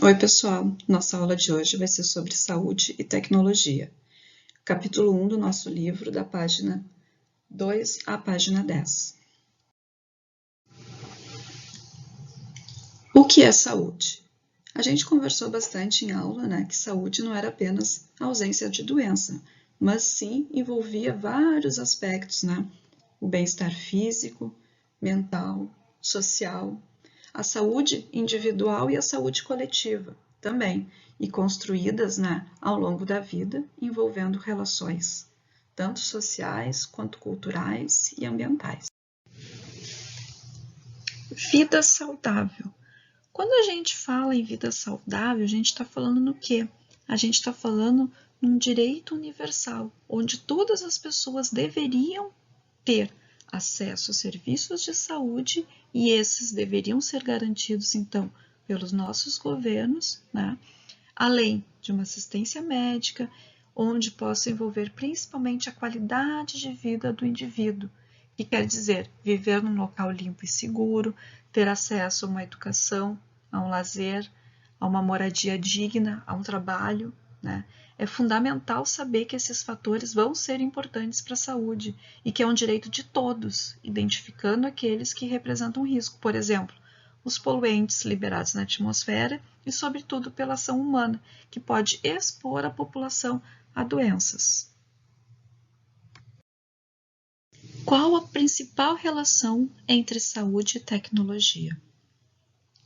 Oi, pessoal! Nossa aula de hoje vai ser sobre saúde e tecnologia. Capítulo 1 do nosso livro, da página 2 à página 10. O que é saúde? A gente conversou bastante em aula, que saúde não era apenas a ausência de doença, mas sim envolvia vários aspectos, O bem-estar físico, mental, social, a saúde individual e a saúde coletiva também, e construídas ao longo da vida, envolvendo relações, tanto sociais quanto culturais e ambientais. Vida saudável. Quando a gente fala em vida saudável, a gente está falando no quê? A gente está falando num direito universal, onde todas as pessoas deveriam ter acesso a serviços de saúde e esses deveriam ser garantidos, então, pelos nossos governos, além de uma assistência médica, onde possa envolver principalmente a qualidade de vida do indivíduo, que quer dizer viver num local limpo e seguro, ter acesso a uma educação, a um lazer, a uma moradia digna, a um trabalho, É fundamental saber que esses fatores vão ser importantes para a saúde e que é um direito de todos, identificando aqueles que representam risco, por exemplo, os poluentes liberados na atmosfera e, sobretudo, pela ação humana, que pode expor a população a doenças. Qual a principal relação entre saúde e tecnologia?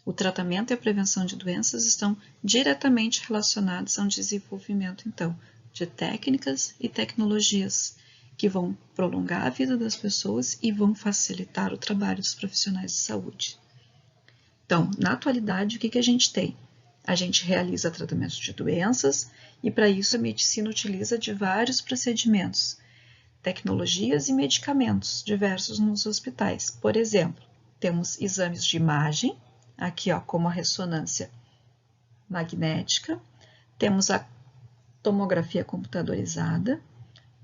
O tratamento e a prevenção de doenças estão diretamente relacionados ao desenvolvimento, então, de técnicas e tecnologias que vão prolongar a vida das pessoas e vão facilitar o trabalho dos profissionais de saúde. Então, na atualidade, o que a gente tem? A gente realiza tratamento de doenças e, para isso, a medicina utiliza de vários procedimentos, tecnologias e medicamentos diversos nos hospitais. Por exemplo, temos exames de imagem, aqui como a ressonância magnética, temos a tomografia computadorizada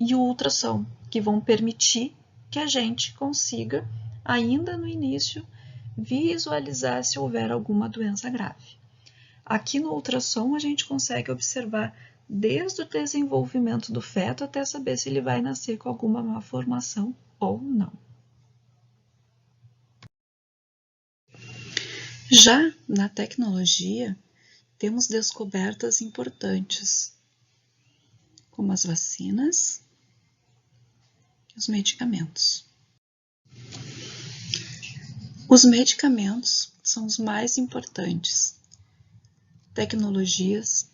e o ultrassom, que vão permitir que a gente consiga, ainda no início, visualizar se houver alguma doença grave. Aqui no ultrassom a gente consegue observar desde o desenvolvimento do feto até saber se ele vai nascer com alguma malformação ou não. Já na tecnologia, temos descobertas importantes, como as vacinas e os medicamentos. Os medicamentos são os mais importantes. Tecnologias,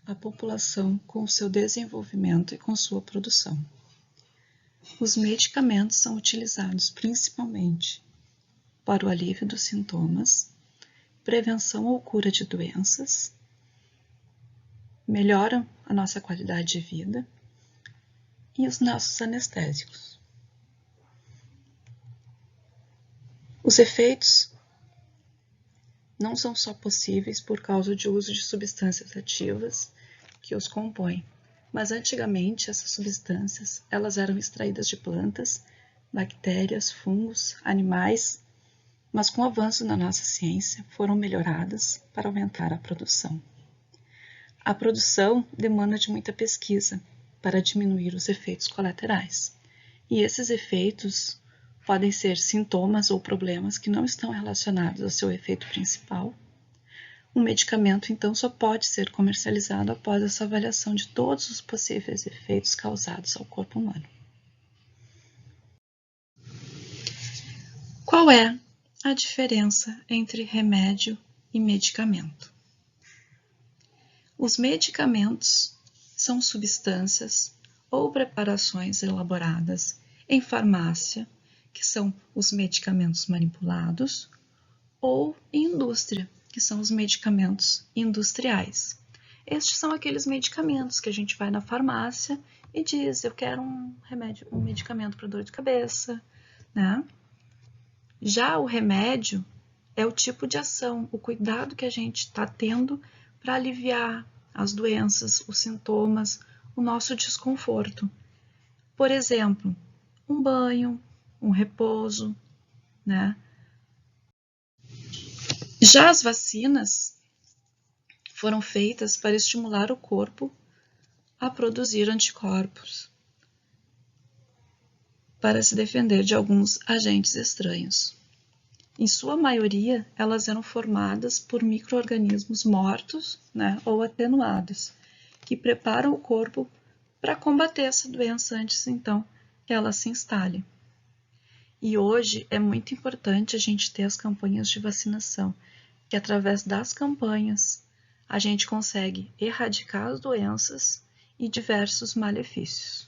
a população com o seu desenvolvimento e com sua produção. Os medicamentos são utilizados principalmente para o alívio dos sintomas, prevenção ou cura de doenças, melhoram a nossa qualidade de vida e os nossos anestésicos. Os efeitos não são só possíveis por causa de uso de substâncias ativas que os compõem, mas antigamente essas substâncias elas eram extraídas de plantas, bactérias, fungos, animais, mas com o avanço na nossa ciência foram melhoradas para aumentar a produção. A produção demanda de muita pesquisa para diminuir os efeitos colaterais, e esses efeitos podem ser sintomas ou problemas que não estão relacionados ao seu efeito principal. Um medicamento, então, só pode ser comercializado após essa avaliação de todos os possíveis efeitos causados ao corpo humano. Qual é a diferença entre remédio e medicamento? Os medicamentos são substâncias ou preparações elaboradas em farmácia, que são os medicamentos manipulados, ou em indústria, que são os medicamentos industriais. Estes são aqueles medicamentos que a gente vai na farmácia e diz, eu quero um medicamento para dor de cabeça, Já o remédio é o tipo de ação, o cuidado que a gente está tendo para aliviar as doenças, os sintomas, o nosso desconforto. Por exemplo, um banho, um repouso, Já as vacinas foram feitas para estimular o corpo a produzir anticorpos para se defender de alguns agentes estranhos. Em sua maioria, elas eram formadas por micro-organismos mortos, ou atenuados, que preparam o corpo para combater essa doença antes, então, que ela se instale. E hoje é muito importante a gente ter as campanhas de vacinação, que através das campanhas a gente consegue erradicar as doenças e diversos malefícios.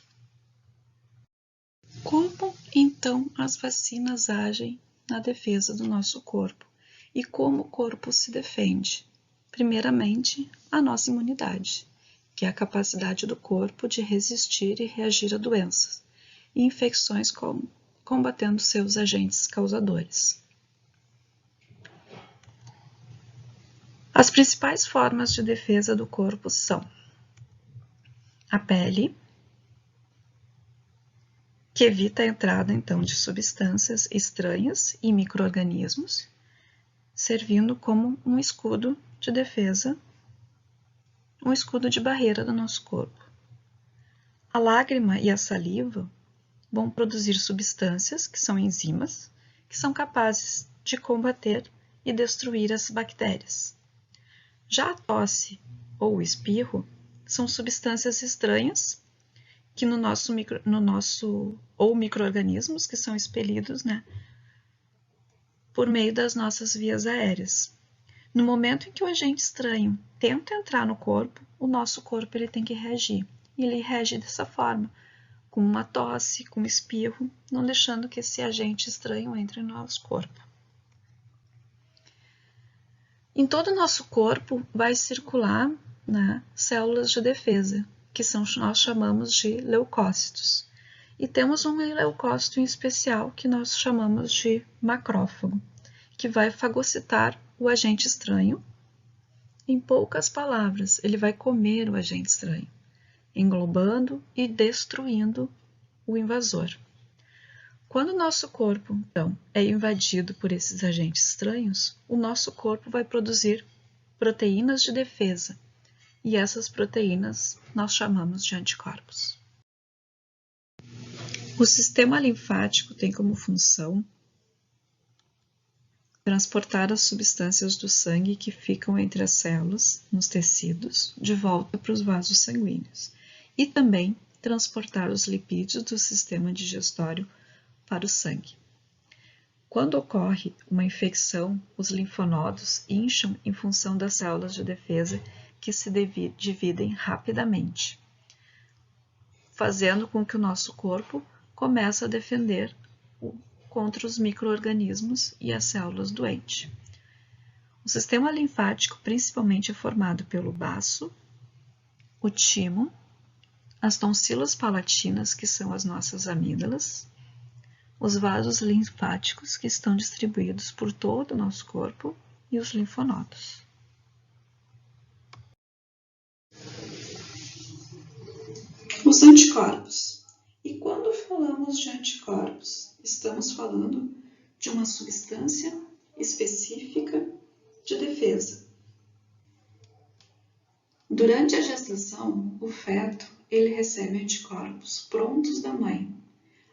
Como, então, as vacinas agem na defesa do nosso corpo e como o corpo se defende? Primeiramente, a nossa imunidade, que é a capacidade do corpo de resistir e reagir a doenças e infecções, combatendo seus agentes causadores. As principais formas de defesa do corpo são a pele, que evita a entrada, então, de substâncias estranhas e micro-organismos, servindo como um escudo de defesa, um escudo de barreira do nosso corpo. A lágrima e a saliva vão produzir substâncias, que são enzimas, que são capazes de combater e destruir as bactérias. Já a tosse ou o espirro são substâncias estranhas, que ou micro-organismos que são expelidos, por meio das nossas vias aéreas. No momento em que o agente estranho tenta entrar no corpo, o nosso corpo ele tem que reagir. E ele reage dessa forma, com uma tosse, com um espirro, não deixando que esse agente estranho entre no nosso corpo. Em todo o nosso corpo vai circular células de defesa, que nós chamamos de leucócitos. E temos um leucócito em especial que nós chamamos de macrófago, que vai fagocitar o agente estranho. Em poucas palavras, ele vai comer o agente estranho, englobando e destruindo o invasor. Quando o nosso corpo, então, é invadido por esses agentes estranhos, o nosso corpo vai produzir proteínas de defesa, e essas proteínas nós chamamos de anticorpos. O sistema linfático tem como função transportar as substâncias do sangue que ficam entre as células, nos tecidos, de volta para os vasos sanguíneos, e também transportar os lipídios do sistema digestório para o sangue. Quando ocorre uma infecção, os linfonodos incham em função das células de defesa que se dividem rapidamente, fazendo com que o nosso corpo comece a defender contra os micro-organismos e as células doentes. O sistema linfático principalmente é formado pelo baço, o timo, as tonsilas palatinas, que são as nossas amígdalas, os vasos linfáticos, que estão distribuídos por todo o nosso corpo, e os linfonodos. Os anticorpos. E quando falamos de anticorpos, estamos falando de uma substância específica de defesa. Durante a gestação, o feto ele recebe anticorpos prontos da mãe.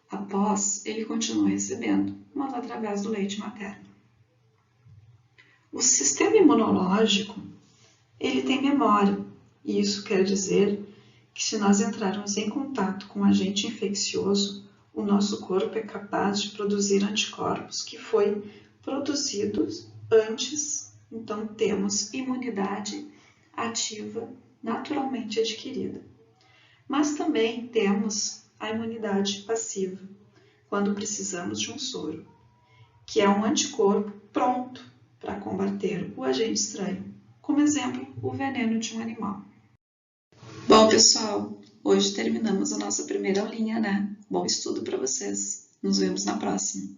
Após, ele continua recebendo, mas através do leite materno. O sistema imunológico ele tem memória, e isso quer dizer que se nós entrarmos em contato com um agente infeccioso, o nosso corpo é capaz de produzir anticorpos que foi produzidos antes, então temos imunidade ativa naturalmente adquirida. Mas também temos a imunidade passiva, quando precisamos de um soro, que é um anticorpo pronto para combater o agente estranho, como exemplo, o veneno de um animal. Bom, pessoal, hoje terminamos a nossa primeira aulinha, Bom estudo para vocês. Nos vemos na próxima.